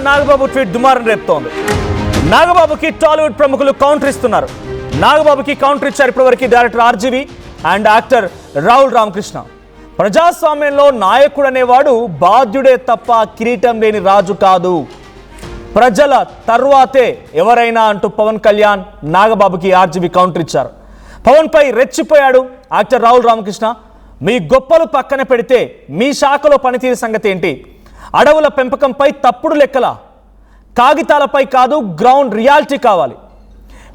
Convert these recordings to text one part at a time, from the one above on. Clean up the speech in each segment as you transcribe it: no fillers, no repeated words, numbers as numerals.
Nagababu tweet దుమారం రేపుతోంది. నాగబాబుకి టాలీవుడ్ ప్రముఖులు కౌంటర్ ఇస్తున్నారు. నాగబాబుకి కౌంటర్ ఇచ్చారు ఇప్పటివరకు director RGV and actor Rahul Ramakrishna. ప్రజాస్వామ్యంలో నాయకుడు అనేవాడు బాధ్యుడే తప్ప కిరీటం లేని రాజు కాదు, ప్రజల తర్వాతే ఎవరైనా అంటూ పవన్ కళ్యాణ్ నాగబాబుకి ఆర్జీవి కౌంటర్ ఇచ్చారు. పవన్ పై రెచ్చిపోయాడు యాక్టర్ రాహుల్ రామకృష్ణ. మీ గొప్పలు పక్కన పెడితే మీ శాఖలో పనితీరు సంగతి ఏంటి? అడవుల పెంపకంపై తప్పుడు లెక్కల, కాగితాలపై కాదు గ్రౌండ్ రియాలిటీ కావాలి.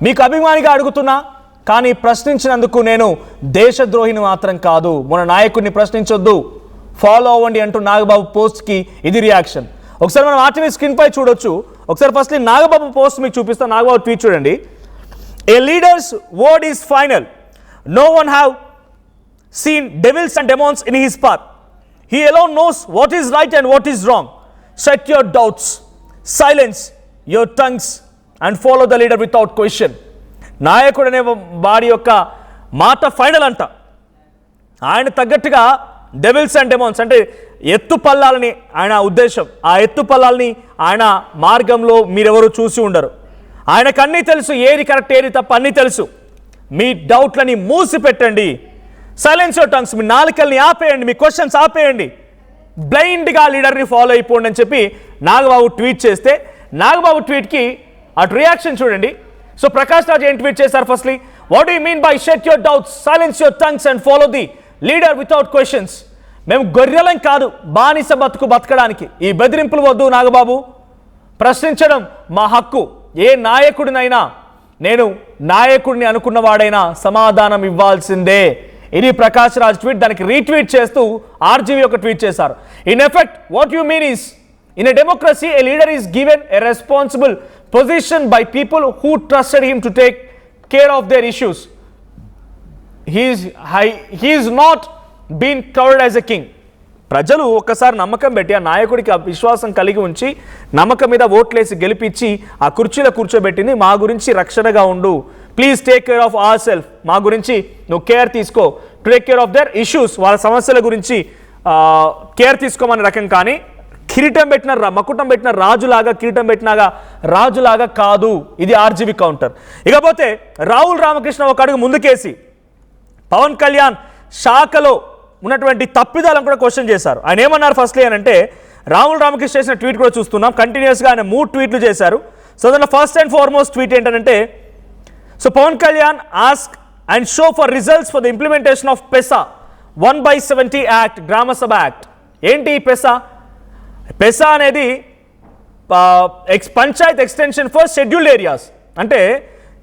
మీకు అభిమానిగా అడుగుతున్నా, కానీ ప్రశ్నించినందుకు నేను దేశద్రోహిని మాత్రం కాదు. మన నాయకుడిని ప్రశ్నించొద్దు, ఫాలో అవ్వండి అంటూ నాగబాబు పోస్ట్కి ఇది రియాక్షన్. ఒకసారి మనం ఆర్టీవీ స్క్రీన్ పై చూడొచ్చు. ఒకసారి ఫస్ట్ నాగబాబు పోస్ట్ మీకు చూపిస్తాను. నాగబాబు ట్వీట్ చూడండి. A leader's word is final. No one have seen devils and demons in his path. He alone knows what is right and what is wrong. Shut your doubts, silence your tongues and follow the leader without question. నాయకుడు అనే వాడి యొక్క మాట final అంట. ఆయన తగ్గట్టుగా devils and డెమాన్స్ అంటే ఎత్తు పల్లాలని ఆయన ఉద్దేశం. ఆ ఎత్తు పల్లాలని ఆయన మార్గంలో మీరెవరు చూసి ఉండరు. ఆయనకు అన్నీ తెలుసు, ఏది కరెక్ట్ ఏది తప్ప అన్నీ తెలుసు. మీ డౌట్లని మూసి పెట్టండి. సైలెన్స్ యువర్ టంగ్స్, మీ నాలుకల్ని ఆపేయండి, మీ క్వశ్చన్స్ ఆపేయండి, బ్లైండ్గా లీడర్ని ఫాలో అయిపోండి అని చెప్పి నాగబాబు ట్వీట్ చేస్తే, నాగబాబు ట్వీట్కి అటు రియాక్షన్ చూడండి. సో ప్రకాష్ రాజ్ ఏం ట్వీట్ చేశారు? Firstly, what do you mean by shut your doubts, silence your tongues and follow the leader without questions. మేము గొర్రెలం కాదు బానిస బతుకు బతకడానికి. ఈ బెదిరింపులు వద్దు నాగబాబు, ప్రశ్నించడం మా హక్కు. ఏ నాయకుడినైనా, నేను నాయకుడిని అనుకున్నవాడైనా సమాధానం ఇవ్వాల్సిందే. ఇది ప్రకాష్ రాజ్ ట్వీట్. దానికి రీట్వీట్ చేస్తూ ఆర్జీవి ఒక ట్వీట్ చేశారు. In effect what you mean is, in a democracy a leader is given a responsible position by people who trusted him to take care of their issues. He is not been covered as a king. ప్రజలు ఒక్కసారి నమ్మకం పెట్టి ఆ నాయకుడికి విశ్వాసం కలిగి ఉంచి నమ్మకం మీద ఓట్లేసి గెలిపించి ఆ కుర్చీలో కూర్చోబెట్టింది, మా గురించి రక్షణగా ఉండు, please take care of our self, మా గురించి నువ్వు కేర్ తీసుకో, to take care of their issues, వాళ్ళ సమస్యల గురించి కేర్ తీసుకోమనే రకం. కానీ కిరీటం పెట్టిన మకుటం పెట్టిన రాజులాగా, కిరీటం పెట్టినాగా రాజులాగా కాదు. ఇది ఆర్జీవి కౌంటర్. ఇకపోతే రాహుల్ రామకృష్ణ ఒక అడుగు ముందుకేసి పవన్ కళ్యాణ్ శాఖలో ఉన్నటువంటి తప్పిదాలను కూడా క్వశ్చన్ చేశారు. ఆయన ఏమన్నారు ఫస్ట్లీ అని అంటే, రాహుల్ రామకృష్ణ చేసిన ట్వీట్ కూడా చూస్తున్నాం. కంటిన్యూస్గా ఆయన 3 ట్వీట్లు చేశారు. సో దాంట్లో ఫస్ట్ అండ్ ఫార్మోస్ట్ ట్వీట్ ఏంటంటే, so Pawan Kalyan ask and show for results for the implementation of PESA 1/70 act, Gram Sabha act. ఏంటి పెసా? పెసా అనేది panchayat extension for scheduled areas. అంటే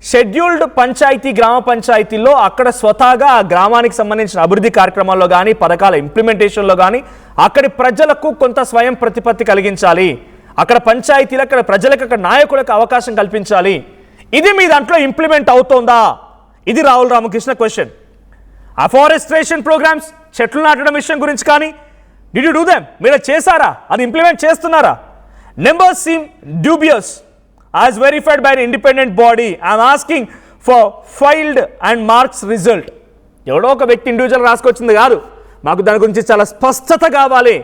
షెడ్యూల్డ్ పంచాయతీ, గ్రామ పంచాయతీల్లో అక్కడ స్వతహాగా ఆ గ్రామానికి సంబంధించిన అభివృద్ధి కార్యక్రమాల్లో కానీ, పథకాల ఇంప్లిమెంటేషన్లో కానీ అక్కడి ప్రజలకు కొంత స్వయం ప్రతిపత్తి కలిగించాలి. అక్కడ పంచాయతీలకు, అక్కడ ప్రజలకు, అక్కడ నాయకులకు అవకాశం కల్పించాలి. ఇది మీ దాంట్లో ఇంప్లిమెంట్ అవుతోందా? ఇది Rahul Ramakrishna question. Afforestation programmes, చెట్లు నాటడం విషయం గురించి కానీ, డిడ్ యూ డూ దెమ్? మీరు చేశారా? అది ఇంప్లిమెంట్ చేస్తున్నారా? Numbers seem dubious as verified by an independent body. I am asking for filed and marks result. ఎవడో ఒక వ్యక్తి ఇండివిజువల్ రాసుకొచ్చింది కాదు, మాకు దాని గురించి చాలా స్పష్టత కావాలి.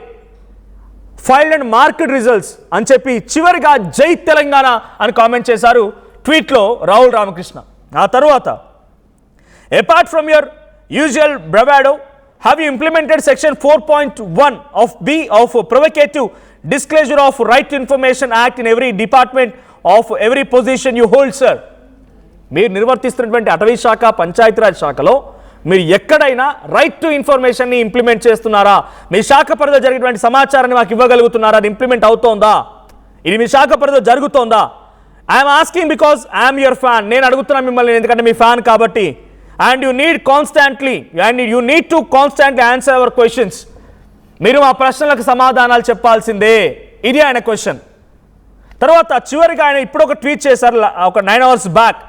ఫైల్డ్ అండ్ మార్క్డ్ రిజల్ట్స్ అని చెప్పి చివరిగా జై తెలంగాణ అని కామెంట్ చేశారు ట్వీట్లో రాహుల్ రామకృష్ణ. ఆ తర్వాత, apart from your usual bravado, have you implemented section 4.1 of B of provocative disclosure of right to information act in every department of every position you hold, sir? మీరు నిర్వర్తిస్తున్నటువంటి అటవీ శాఖ, పంచాయతీరాజ్ శాఖలో మీరు ఎక్కడైనా రైట్ టు ఇన్ఫర్మేషన్ని ఇంప్లిమెంట్ చేస్తున్నారా? మీ శాఖ పరిధిలో జరిగినటువంటి సమాచారాన్ని మాకు ఇవ్వగలుగుతున్నారా? అది ఇంప్లిమెంట్ అవుతోందా? ఇది మీ శాఖ పరిధిలో జరుగుతోందా? I'm asking because I'm your fan. నేను అడుగుతున్నాను మిమ్మల్ని ఎందుకంటే మీ ఫ్యాన్ కాబట్టి. And you need to constantly answer our questions. మీరు మా ప్రశ్నలకు సమాధానాలు చెప్పాల్సిందే. ఇది ఆయన క్వశ్చన్. తర్వాత చివరిగా ఆయన ఇప్పుడు ఒక ట్వీట్ చేశారు ఒక 9 hours back.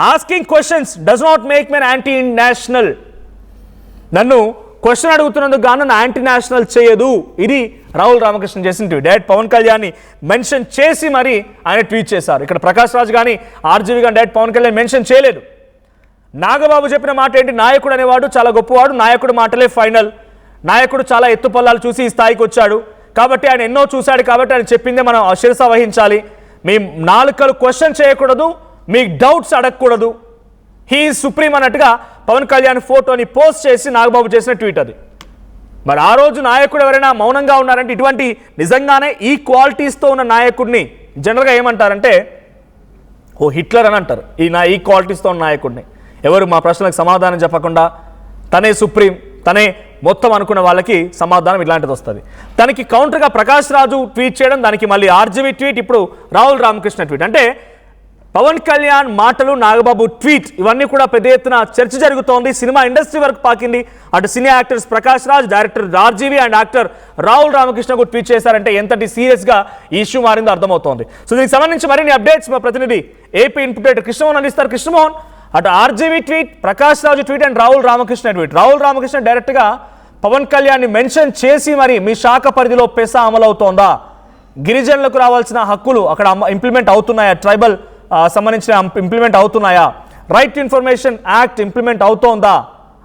Asking questions does not make men anti national. నన్ను క్వశ్చన్ అడుగుతున్నందుకు గాను నన్ను యాంటీ నేషనల్ చేయదు. ఇది రాహుల్ రామకృష్ణ చేసిన ట్వీట్. డైరెక్ట్ పవన్ కళ్యాణ్ని మెన్షన్ చేసి మరి ఆయన ట్వీట్ చేశారు. ఇక్కడ ప్రకాష్ రాజ్ కానీ ఆర్జీవి కానీ డైరెక్ట్ పవన్ కళ్యాణ్ మెన్షన్ చేయలేదు. నాగబాబు చెప్పిన మాట ఏంటి? నాయకుడు అనేవాడు చాలా గొప్పవాడు, నాయకుడు మాటలే ఫైనల్, నాయకుడు చాలా ఎత్తుపల్లాలు చూసి ఈ స్థాయికి వచ్చాడు, కాబట్టి ఆయన ఎన్నో చూశాడు కాబట్టి ఆయన చెప్పిందే మనం శిరస వహించాలి, మీ నాలుకలు క్వశ్చన్ చేయకూడదు, మీకు డౌట్స్ అడగకూడదు, హీ ఈజ్ సుప్రీం అన్నట్టుగా పవన్ కళ్యాణ్ ఫోటోని పోస్ట్ చేసి నాగబాబు చేసిన ట్వీట్ అది. మరి ఆ రోజు నాయకుడు ఎవరైనా మౌనంగా ఉన్నారంటే ఇటువంటి నిజంగానే ఈ క్వాలిటీస్తో ఉన్న నాయకుడిని జనరల్గా ఏమంటారంటే ఓ హిట్లర్ అని అంటారు. ఈ క్వాలిటీస్తో ఉన్న నాయకుడిని ఎవరు మా ప్రశ్నలకు సమాధానం చెప్పకుండా తనే సుప్రీం, తనే మొత్తం అనుకున్న వాళ్ళకి సమాధానం ఇలాంటిది వస్తుంది. దానికి కౌంటర్గా ప్రకాష్ రాజు ట్వీట్ చేయడం, దానికి మళ్ళీ ఆర్జీవీ ట్వీట్, ఇప్పుడు రాహుల్ రామకృష్ణ ట్వీట్. అంటే పవన్ కళ్యాణ్ మాటలు, నాగబాబు ట్వీట్ ఇవన్నీ కూడా పెద్ద ఎత్తున చర్చ జరుగుతోంది. సినిమా ఇండస్ట్రీ వరకు పాకింది. అటు cine actors Prakash Raj, director RGV and actor Rahul రామకృష్ణకు ట్వీట్ చేశారంటే ఎంతటి సీరియస్గా ఈ ఇష్యూ మారిందో అర్థమవుతోంది. సో దీనికి సంబంధించి మరిన్ని అప్డేట్స్ మా ప్రతినిధి ఏపీ ఇన్పుట్ కృష్ణమోహన్ అందిస్తారు. కృష్ణమోహన్, అటు RGV tweet, Prakash Raju tweet and Rahul Ramakrishna tweet. Rahul Ramakrishna డైరెక్ట్గా పవన్ కళ్యాణ్ని మెన్షన్ చేసి మరి మీ శాఖ పరిధిలో పెసా అమలవుతోందా, గిరిజనులకు రావాల్సిన హక్కులు అక్కడ ఇంప్లిమెంట్ అవుతున్నాయా, ట్రైబల్ సంబంధించిన ఇంప్లిమెంట్ అవుతున్నాయా, right to information act implement అవుతోందా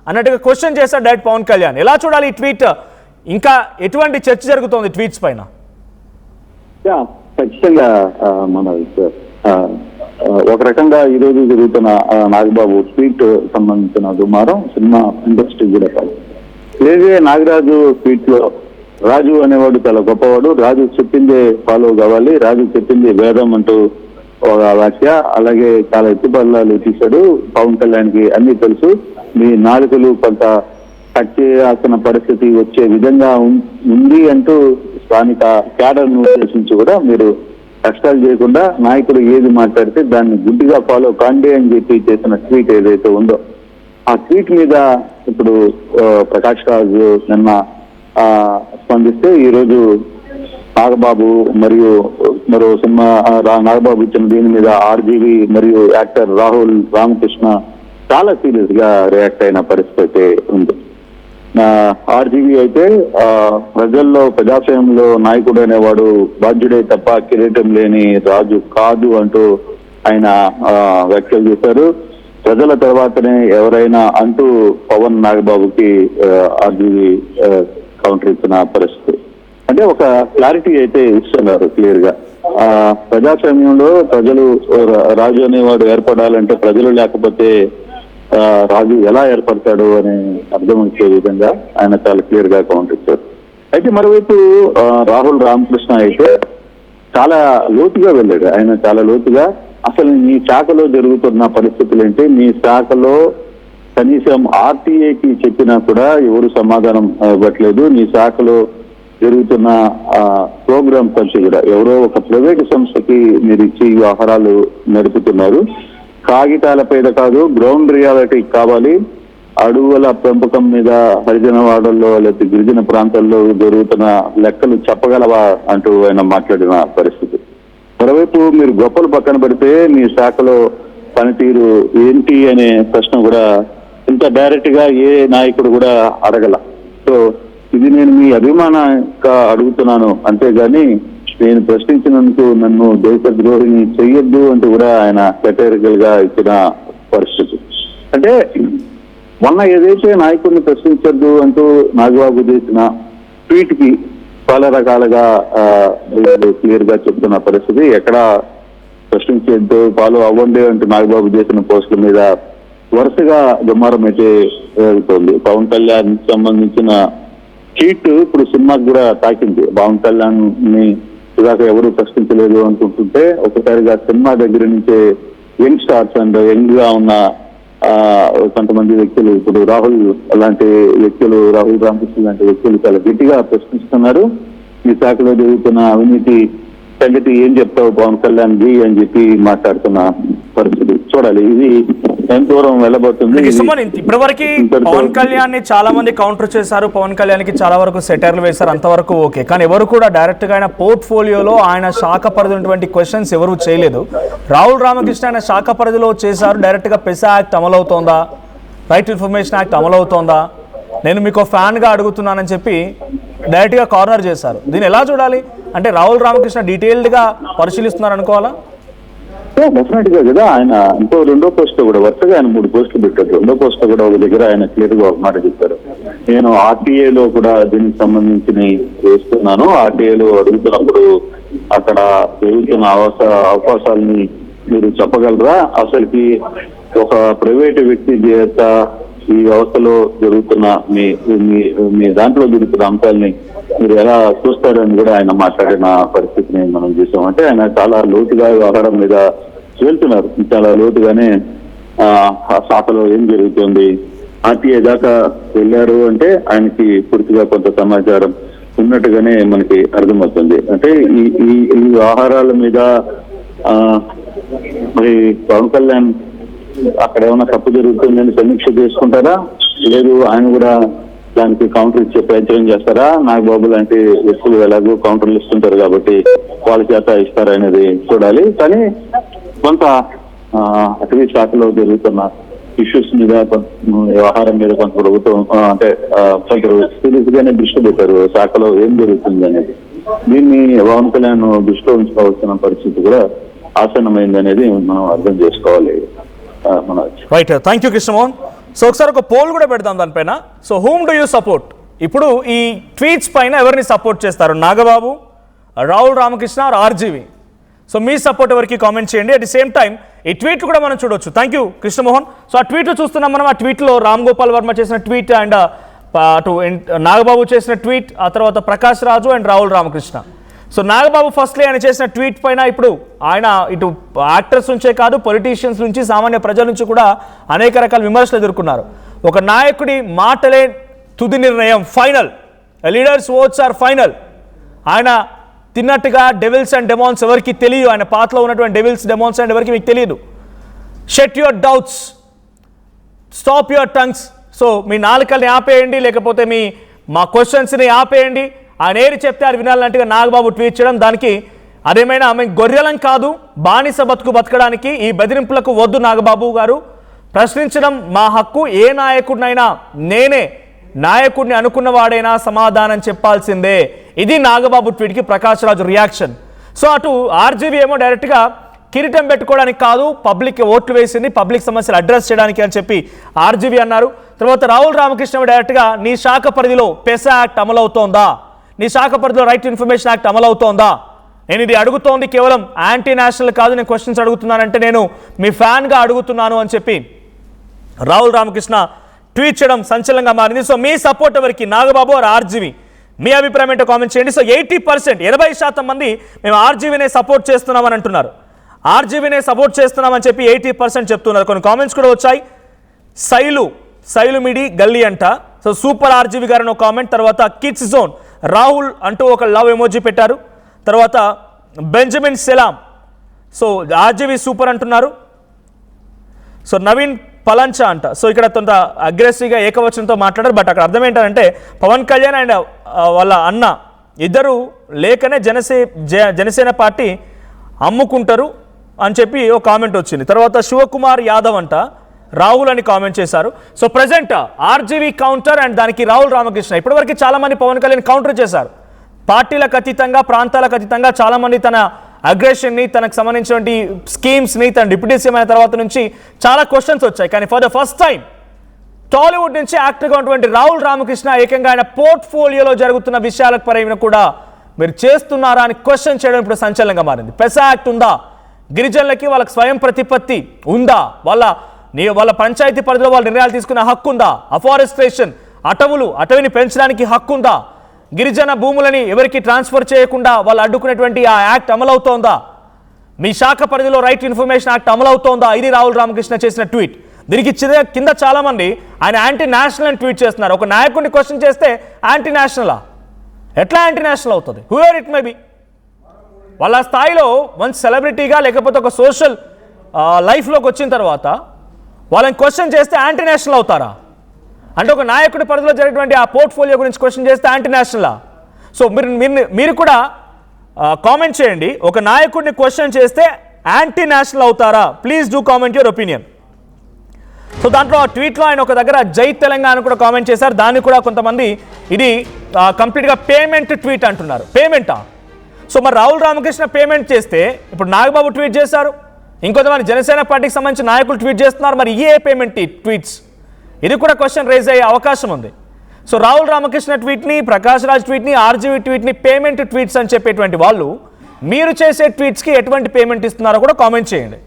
అన్నట్టుగా క్వశ్చన్ చేశారు డైరెక్ట్ పవన్ కళ్యాణ్. ఎలా చూడాలి ఈ ట్వీట్? ఇంకా ఎటువంటి చర్చ జరుగుతోంది ట్వీట్స్ పైన? ఖచ్చితంగా మన ఒక రకంగా ఈ రోజు జరుగుతున్న నాగబాబు ట్వీట్ సంబంధించిన దుమారం సినిమా ఇండస్ట్రీ కూడా కాదు. లేదే నాగరాజు ట్వీట్ లో రాజు అనేవాడు చాలా గొప్పవాడు, రాజు చెప్పిందే ఫాలో కావాలి, రాజు చెప్పింది వేదం అంటూ ఒక వాక్య, అలాగే చాలా ఎత్తుపల్లాలు తీశాడు. పవన్ కళ్యాణ్కి అన్ని తెలుసు, మీ నాలుకలు కొంత కట్ చేయాల్సిన పరిస్థితి వచ్చే విధంగా ఉంది అంటూ స్థానిక క్యాడర్ను ఉద్దేశించి కూడా మీరు కష్టాలు చేయకుండా నాయకుడు ఏది మాట్లాడితే దాన్ని గుడ్డిగా ఫాలో కాండి అని చెప్పి చేసిన ట్వీట్ ఏదైతే ఉందో ఆ ట్వీట్ మీద ఇప్పుడు ప్రకాష్ రాజు నిన్న స్పందిస్తే ఈరోజు నాగబాబు మరియు మరో సినిమా నాగబాబు ఇచ్చిన దీని మీద ఆర్జీవీ మరియు యాక్టర్ రాహుల్ రామకృష్ణ చాలా సీరియస్ గా రియాక్ట్ అయిన పరిస్థితి ఉంది. ఆర్జీవీ అయితే ప్రజల్లో ప్రజాస్వామ్యంలో నాయకుడు అనేవాడు బాధ్యుడే తప్ప కిరీటం లేని రాజు కాదు అంటూ ఆయన వ్యాఖ్యలు చేశారు. ప్రజల తర్వాతనే ఎవరైనా అంటూ పవన్ నాగబాబుకి ఆర్జీవీ కౌంటర్ ఇచ్చిన పరిస్థితి. అంటే ఒక క్లారిటీ అయితే ఇస్తున్నారు క్లియర్ గా. ప్రజాస్వామ్యంలో ప్రజలు రాజు అనేవాడు ఏర్పడాలంటే ప్రజలు లేకపోతే రాజు ఎలా ఏర్పడతాడు అని అర్థం వచ్చే విధంగా ఆయన చాలా క్లియర్ గా కౌంటర్ ఇచ్చారు. అయితే మరోవైపు రాహుల్ రామకృష్ణ అయితే చాలా లోతుగా వెళ్ళాడు. ఆయన చాలా లోతుగా అసలు మీ శాఖలో జరుగుతున్న పరిస్థితులు ఏంటి, మీ శాఖలో కనీసం ఆర్టీఏకి చెప్పినా కూడా ఎవరు సమాధానం ఇవ్వట్లేదు, నీ శాఖలో జరుగుతున్న ప్రోగ్రామ్ ఖర్చు కూడా ఎవరో ఒక ప్రైవేటు సంస్థకి మీరు ఇచ్చి వ్యవహారాలు నడుపుతున్నారు, కాగితాల పైన కాదు గ్రౌండ్ రియాలిటీ కావాలి, అడవుల పెంపకం మీద హరిజన వాడల్లో లేకపోతే గిరిజన ప్రాంతాల్లో జరుగుతున్న లెక్కలు చెప్పగలవా అంటూ ఆయన మాట్లాడిన పరిస్థితి. మరోవైపు మీరు గొప్పలు పక్కన పెడితే మీ శాఖలో పనితీరు ఏంటి అనే ప్రశ్న కూడా ఇంత డైరెక్ట్ గా ఏ నాయకుడు కూడా అడగల. సో ఇది నేను మీ అభిమానంగా అడుగుతున్నాను, అంతేగాని నేను ప్రశ్నించినందుకు నన్ను దేశద్రోహిని చెయ్యొద్దు అంటూ కూడా ఆయన కేటగిరికల్ గా ఇచ్చిన పరిస్థితి. అంటే మొన్న ఏదైతే నాయకుడిని ప్రశ్నించొద్దు అంటూ నాగబాబు చేసిన ట్వీట్ కి చాలా రకాలుగా క్లియర్ గా చెప్తున్న పరిస్థితి. ఎక్కడ ప్రశ్నించొద్దు ఫాలో అవ్వండి అంటూ నాగబాబు చేసిన పోస్టుల మీద వరుసగా దుమారం అయితే జరుగుతోంది. పవన్ కళ్యాణ్ సంబంధించిన ట్వీట్ ఇప్పుడు సినిమాకి కూడా తాకింది. పవన్ కళ్యాణ్ ని ఇదాకా ఎవరు ప్రశ్నించలేదు అనుకుంటుంటే ఒకసారిగా సినిమా దగ్గర నుంచే యంగ్ స్టార్స్ అండ్ యంగ్ గా ఉన్న కొంతమంది వ్యక్తులు, ఇప్పుడు రాహుల్ లాంటి వ్యక్తులు, రాహుల్ రామకృష్ణ లాంటి వ్యక్తులు చాలా గట్టిగా ప్రశ్నిస్తున్నారు. ఈ శాఖలో జరుగుతున్న అవినీతి సంగతి ఏం చెప్తావు పవన్ కళ్యాణ్ జీ అని చెప్పి మాట్లాడుతున్న పరిస్థితి. చూడాలి ఇది ఎంత దూరం వెళ్ళబోతుంది. ఇప్పటివరకు పవన్ కళ్యాణ్ ని చాలా మంది కౌంటర్ చేశారు, పవన్ కళ్యాణ్ కి చాలా వరకు సెటర్లు వేశారు, అంతవరకు ఓకే. కానీ ఎవరు కూడా డైరెక్ట్ గా ఆయన పోర్ట్ఫోలియోలో ఆయన శాఖ పరిధినటువంటి క్వశ్చన్స్ ఎవరు చేయలేదు. రాహుల్ రామకృష్ణ ఆయన శాఖ పరిధిలో చేశారు. డైరెక్ట్ గా పెసా యాక్ట్ అమలవుతోందా, రైట్ ఇన్ఫర్మేషన్ యాక్ట్ అమలవుతోందా, నేను మీకు ఫ్యాన్ గా అడుగుతున్నానని చెప్పి డైరెక్ట్ గా కార్నర్ చేశారు. దీన్ని ఎలా చూడాలి? అంటే రాహుల్ రామకృష్ణ డీటెయిల్డ్ గా పరిశీలిస్తున్నారు అనుకోవాలా? డెఫినెట్ గా కదా ఆయన రెండో పోస్ట్ కూడా వరుసగా ఆయన 3 పోస్టులు పెట్టారు. రెండో పోస్ట్ కూడా ఒక దగ్గర ఆయన క్లియర్ గా ఒక మాట చెప్పారు, నేను ఆర్టీఏలో కూడా దీనికి సంబంధించి వేస్తున్నాను, ఆర్టీఏలో అడుగుతున్నప్పుడు అక్కడ జరుగుతున్న అవకాశాలని మీరు చెప్పగలరా, అసలుకి ఒక ప్రైవేటు వ్యక్తి చేత ఈ వ్యవస్థలో జరుగుతున్న మీ దాంట్లో జరుగుతున్న అంశాలని మీరు ఎలా చూస్తారని కూడా ఆయన మాట్లాడిన పరిస్థితిని మనం చూసాం. అంటే ఆయన చాలా లోతుగా వ్యవహారం మీద వెళ్తున్నారు, చాలా లోతుగానే ఆ శాఖలో ఏం జరుగుతుంది, ఆర్టీఏ దాకా వెళ్ళారు అంటే ఆయనకి పూర్తిగా కొంత సమాచారం ఉన్నట్టుగానే మనకి అర్థమవుతుంది. అంటే ఈ వ్యవహారాల మీద మరి పవన్ కళ్యాణ్ అక్కడ ఏమైనా తప్పు జరుగుతుందని సమీక్ష చేసుకుంటారా, లేదు ఆయన కూడా దానికి కౌంటర్ ఇచ్చే ప్రయత్నం చేస్తారా, నాగబాబు లాంటి వ్యక్తులు ఎలాగో కౌంటర్లు ఇస్తుంటారు కాబట్టి వాళ్ళ చేత ఇస్తారనేది చూడాలి. కానీ కొంత అటవీ శాఖలో జరుగుతున్న ఇష్యూస్ మీద వ్యవహారం మీద కొంత ప్రభుత్వం అంటే కొందరు సీరియస్ గానే దృష్టి పెట్టారు, శాఖలో ఏం జరుగుతుంది అనేది. దీన్ని పవన్ కళ్యాణ్ దృష్టిలో ఉంచుకోవాల్సిన పరిస్థితి కూడా ఆసన్నమైంది అనేది మనం అర్థం చేసుకోవాలి. Right, thank you Krishnamohan. So ఒకసారి ఒక పోల్ కూడా పెడదాం దానిపైన. So whom do you support? ఇప్పుడు ఈ ట్వీట్స్ పైన ఎవరిని సపోర్ట్ చేస్తారు, నాగబాబు, రాహుల్ రామకృష్ణ, ఆర్జీవి? సో మీ సపోర్ట్ ఎవరికి కామెంట్ చేయండి. అట్ ది సేమ్ టైం ఈ ట్వీట్ కూడా మనం చూడొచ్చు. Thank you Krishnamohan. సో ఆ ట్వీట్లు చూస్తున్నాం మనం. ఆ ట్వీట్లో రామ్ గోపాల్ వర్మ చేసిన ట్వీట్ అండ్ అటు నాగబాబు చేసిన ట్వీట్, ఆ తర్వాత Prakash Raju and Rahul Ramakrishna. So Nagababu firstly ఆయన చేసిన ట్వీట్ పైన ఇప్పుడు ఆయన ఇటు యాక్టర్స్ నుంచే కాదు, పొలిటీషియన్స్ నుంచి, సామాన్య ప్రజల నుంచి కూడా అనేక రకాల విమర్శలు ఎదుర్కొన్నారు. ఒక నాయకుడి మాటలే తుది నిర్ణయం, final, leader's words are final. ఆయన తిన్నట్టుగా డెవిల్స్ అండ్ డెమాన్స్ ఎవరికి తెలియదు, ఆయన పాతలో ఉన్నటువంటి డెవిల్స్ డెమాన్స్ అండ్ ఎవరికి మీకు తెలియదు. Shut your doubts, stop your tongues. So మీ నాలుకల్ని ఆపేయండి, లేకపోతే మా క్వశ్చన్స్ని ఆపేయండి. ఆయన ఏది చెప్తే అది వినాలంటే నాగబాబు ట్వీట్ చేయడం, దానికి అదేమైనా మేము గొర్రెలం కాదు, బానిస బతకడానికి ఈ బెదిరింపులకు వద్దు నాగబాబు గారు, ప్రశ్నించడం మా హక్కు, ఏ నాయకుడినైనా నేనే నాయకుడిని అనుకున్నవాడైనా సమాధానం చెప్పాల్సిందే. ఇది నాగబాబు ట్వీట్కి ప్రకాష్ రాజు రియాక్షన్. సో అటు ఆర్జీవీ ఏమో డైరెక్ట్గా కిరీటం పెట్టుకోవడానికి కాదు, పబ్లిక్ ఓట్లు వేసింది పబ్లిక్ సమస్యలు అడ్రస్ చేయడానికి అని చెప్పి ఆర్జీవీ అన్నారు. తర్వాత రాహుల్ రామకృష్ణ డైరెక్ట్గా నీ శాఖ పరిధిలో పెసా యాక్ట్ అమలవుతోందా, నీ శాఖ పరిధిలో రైట్ టు ఇన్ఫర్మేషన్ యాక్ట్ అమలవుతోందా, నేను ఇది అడుగుతోంది కేవలం యాంటీ నేషనల్ కాదు, నేను క్వశ్చన్స్ అడుగుతున్నానంటే నేను మీ ఫ్యాన్గా అడుగుతున్నాను అని చెప్పి రాహుల్ రామకృష్ణ ట్వీట్ చేయడం సంచలనంగా మారింది. సో మీ సపోర్ట్ ఎవరికి, నాగబాబు ఆర్ ఆర్జీవీ? మీ అభిప్రాయం ఏంటో కామెంట్ చేయండి. సో 80% మంది మేము ఆర్జీవీనే సపోర్ట్ చేస్తున్నామని అంటున్నారు, ఆర్జీవీనే సపోర్ట్ చేస్తున్నామని చెప్పి 80% చెప్తున్నారు. కొన్ని కామెంట్స్ కూడా వచ్చాయి. సైలు మిడి గల్లీ అంట, సో సూపర్ ఆర్జీవీ గారు ఒక కామెంట్. తర్వాత కిడ్స్ జోన్ రాహుల్ అంటూ ఒక లవ్ ఎమోజీ పెట్టారు. తర్వాత బెంజమిన్ సెలాం, సో ఆర్జీవీ సూపర్ అంటున్నారు. సో నవీన్ పలంచా అంట, సో ఇక్కడ కొంత అగ్రెసివ్గా ఏకవచనంతో మాట్లాడారు. బట్ అక్కడ అర్థం ఏంటంటే పవన్ కళ్యాణ్ అండ్ వాళ్ళ అన్న ఇద్దరు లేకనే జనసేన పార్టీ అమ్ముకుంటారు అని చెప్పి ఒక కామెంట్ వచ్చింది. తర్వాత శివకుమార్ యాదవ్ అంట రాహుల్ అని కామెంట్ చేశారు. So present RGV counter and దానికి రాహుల్ రామకృష్ణ. ఇప్పటివరకు చాలామంది పవన్ కళ్యాణ్ కౌంటర్ చేశారు. పార్టీలకు అతీతంగా, ప్రాంతాలకు అతీతంగా చాలామంది తన అగ్రెషన్ని, తనకు సంబంధించినటువంటి స్కీమ్స్ని, తన డిప్యూటీ సీఎం అయిన తర్వాత నుంచి చాలా క్వశ్చన్స్ వచ్చాయి. కానీ for the first time Tollywood నుంచి యాక్టర్గా ఉన్నటువంటి రాహుల్ రామకృష్ణ ఏకంగా ఆయన పోర్ట్ఫోలియోలో జరుగుతున్న విషయాలకు పరైన కూడా మీరు చేస్తున్నారా అని క్వశ్చన్ చేయడం ఇప్పుడు సంచలనంగా మారింది. పెసా యాక్ట్ ఉందా, గిరిజనులకి వాళ్ళకి స్వయం ప్రతిపత్తి ఉందా, వాళ్ళ పంచాయతీ పరిధిలో వాళ్ళ నిర్ణయాలు తీసుకునే హక్కు ఉందా, అఫారెస్ట్రేషన్ అటవిని పెంచడానికి హక్కు ఉందా, గిరిజన భూములని ఎవరికి ట్రాన్స్ఫర్ చేయకుండా వాళ్ళు అడ్డుకునేటువంటి ఆ యాక్ట్ అమలవుతోందా, మీ శాఖ పరిధిలో రైట్ ఇన్ఫర్మేషన్ యాక్ట్ అమలవుతోందా? ఇది రాహుల్ రామకృష్ణ చేసిన ట్వీట్. దీనికి కింద చాలా మంది ఆయన యాంటీ నేషనల్ అని ట్వీట్ చేస్తున్నారు. ఒక నాయకుడిని క్వశ్చన్ చేస్తే యాంటీ నేషనలా? ఎట్లా యాంటీ నేషనల్ అవుతుంది? Whoever it may be. వాళ్ళ స్థాయిలో మంచి సెలబ్రిటీగా లేకపోతే ఒక సోషల్ లైఫ్లోకి వచ్చిన తర్వాత వాళ్ళని క్వశ్చన్ చేస్తే యాంటీ నేషనల్ అవుతారా? అంటే ఒక నాయకుడి పరిధిలో జరిగినటువంటి ఆ పోర్ట్ఫోలియో గురించి క్వశ్చన్ చేస్తే యాంటీ నేషనలా? సో మీరు కూడా కామెంట్ చేయండి. ఒక నాయకుడిని క్వశ్చన్ చేస్తే యాంటీ నేషనల్ అవుతారా? Please do comment your opinion. So దాంట్లో ఆ ట్వీట్లో ఆయన ఒక దగ్గర జై తెలంగాణ కూడా కామెంట్ చేశారు. దాన్ని కూడా కొంతమంది ఇది కంప్లీట్గా పేమెంట్ ట్వీట్ అంటున్నారు. పేమెంటా? సో మరి రాహుల్ రామకృష్ణ పేమెంట్ చేస్తే ఇప్పుడు నాగబాబు ట్వీట్ చేశారు, ఇంకొంతమంది జనసేన పార్టీకి సంబంధించిన నాయకులు ట్వీట్ చేస్తున్నారు. మరి ఏ పేమెంట్ ట్వీట్స్, ఇది కూడా క్వశ్చన్ రేజ్ అయ్యే అవకాశం ఉంది. సో రాహుల్ రామకృష్ణ ట్వీట్ని, ప్రకాష్ రాజ్ ట్వీట్ని, ఆర్జీవీ ట్వీట్ని పేమెంట్ ట్వీట్స్ అని చెప్పేటువంటి వాళ్ళు మీరు చేసే ట్వీట్స్కి ఎటువంటి పేమెంట్ ఇస్తున్నారో కూడా కామెంట్ చేయండి.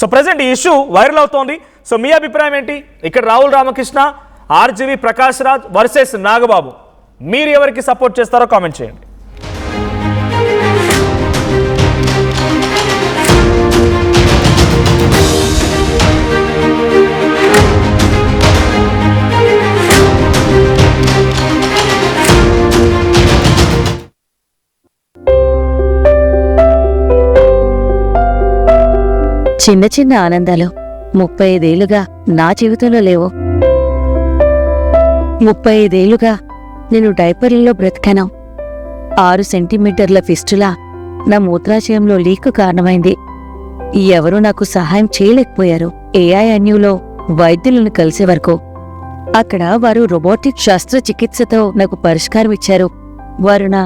సో ప్రజెంట్ ఈ ఇష్యూ వైరల్ అవుతోంది. సో మీ అభిప్రాయం ఏంటి? ఇక్కడ రాహుల్ రామకృష్ణ, ఆర్జీవీ, ప్రకాష్ రాజ్ వర్సెస్ నాగబాబు, మీరు ఎవరికి సపోర్ట్ చేస్తారో కామెంట్ చేయండి. చిన్న చిన్న ఆనందాలు 35 ఏళ్లుగా నా జీవితంలో లేవు. 35 ఏళ్లుగా నేను డైపర్లలో బ్రతికాను. 6 సెంటీమీటర్ల ఫిస్టులా నా మూత్రాశయంలో లీక్ కారణమైంది. ఎవరూ నాకు సహాయం చేయలేకపోయారు. ఏఐఎన్యూలో వైద్యులను కలిసే వరకు అక్కడ వారు రోబోటిక్ శస్త్రచికిత్సతో నాకు పరిష్కారం ఇచ్చారు. వారు నా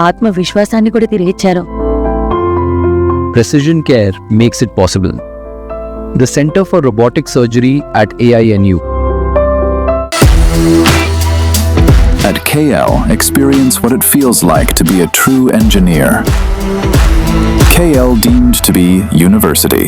ఆత్మవిశ్వాసాన్ని కూడా తిరిగిచ్చారు. Precision Care makes it possible. The Center for Robotic Surgery at AINU. At KL, experience what it feels like to be a true engineer. KL deemed to be university.